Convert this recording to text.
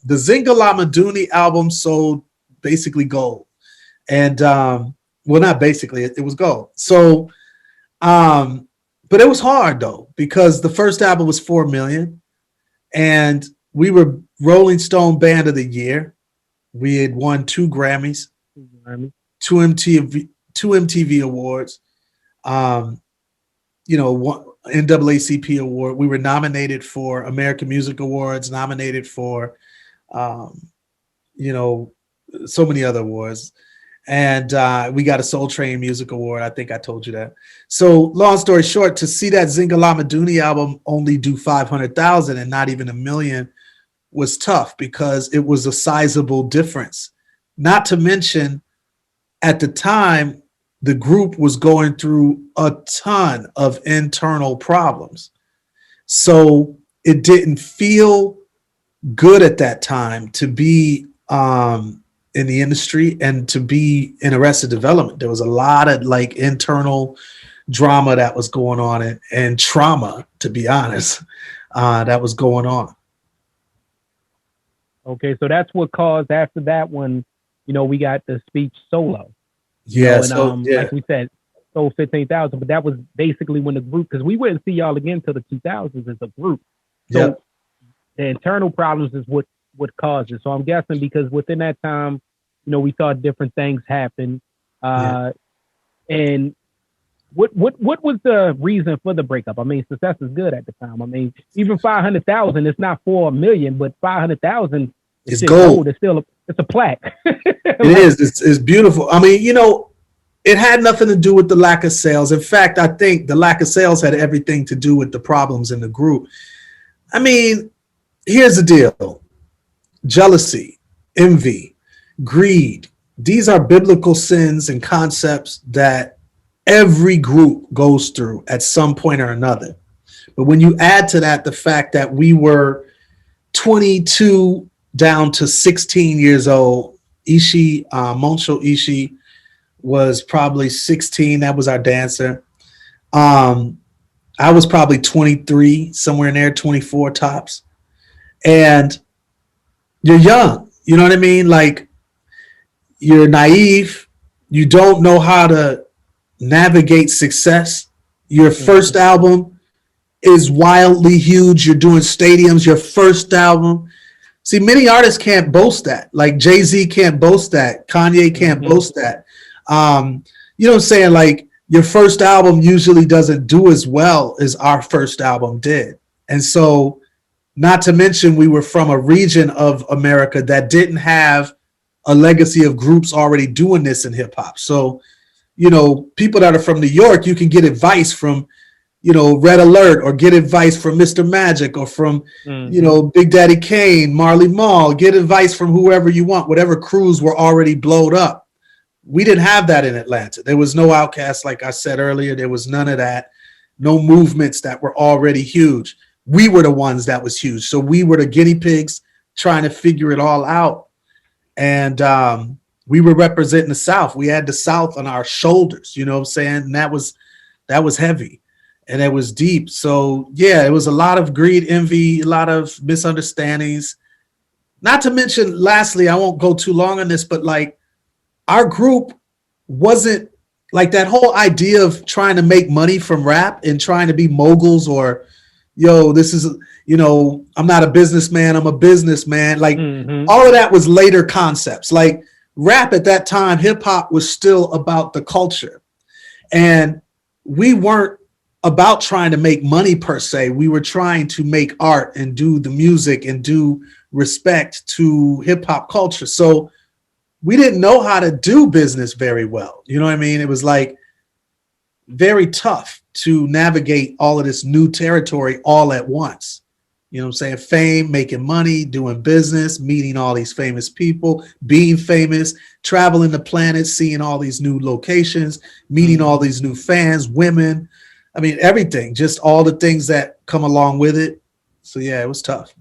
The Zingalama album sold basically gold. And well, not basically, it was gold. So but it was hard though, because the first album was 4 million and we were Rolling Stone Band of the Year. We had won 2 Grammys, 2 MTV awards, one NAACP award. We were nominated for American Music Awards, nominated for, so many other awards. And we got a Soul Train Music Award. I think I told you that. So long story short, to see that Zingalama album only do 500,000 and not even 1 million was tough, because it was a sizable difference. Not to mention, at the time, the group was going through a ton of internal problems. So it didn't feel good at that time to be in the industry and to be in Arrested Development. There was a lot of like internal drama that was going on, and trauma, to be honest, that was going on. Okay, so that's what caused, after that one, we got the Speech solo. Yeah, like we said, sold 15,000, but that was basically when the group, because we wouldn't see y'all again till the 2000s as a group. So the internal problems is what caused it. So I'm guessing because within that time, we saw different things happen. And what was the reason for the breakup? I mean, success is good at the time. I mean, even 500,000, it's not 4 million, but 500,000 is gold. It's still it's a plaque. It is. It's beautiful. I mean, it had nothing to do with the lack of sales. In fact, I think the lack of sales had everything to do with the problems in the group. I mean, here's the deal. Jealousy, envy, greed. These are biblical sins and concepts that every group goes through at some point or another. But when you add to that the fact that we were 22 down to 16 years old, Monsho Ishii was probably 16. That was our dancer. I was probably 23, somewhere in there, 24 tops. And you're young, you know what I mean? Like, you're naive. You don't know how to navigate success. Your first album is wildly huge. You're doing stadiums. Your first album. See, many artists can't boast that. Like Jay-Z can't boast that. Kanye can't boast that. You know what I'm saying? Like, your first album usually doesn't do as well as our first album did. And so, not to mention, we were from a region of America that didn't have a legacy of groups already doing this in hip hop. So, people that are from New York, you can get advice from, Red Alert, or get advice from Mr. Magic, or from, Big Daddy Kane, Marley Marl, get advice from whoever you want, whatever crews were already blowed up. We didn't have that in Atlanta. There was no Outkast, like I said earlier. There was none of that. No movements that were already huge. We were the ones that was huge. So we were the guinea pigs trying to figure it all out. And we were representing the South. We had the South on our shoulders, you know what I'm saying? And that was heavy and it was deep. So yeah, it was a lot of greed, envy, a lot of misunderstandings. Not to mention, lastly, I won't go too long on this, but like, our group wasn't like that whole idea of trying to make money from rap and trying to be moguls, or, this is, I'm not a businessman, I'm a businessman. Like, all of that was later concepts. Like, rap at that time, hip hop was still about the culture. And we weren't about trying to make money per se. We were trying to make art and do the music and do respect to hip hop culture. So we didn't know how to do business very well. You know what I mean? It was like very tough to navigate all of this new territory all at once. You know what I'm saying? Fame, making money, doing business, meeting all these famous people, being famous, traveling the planet, seeing all these new locations, meeting all these new fans, women. I mean, everything, just all the things that come along with it. So yeah, it was tough.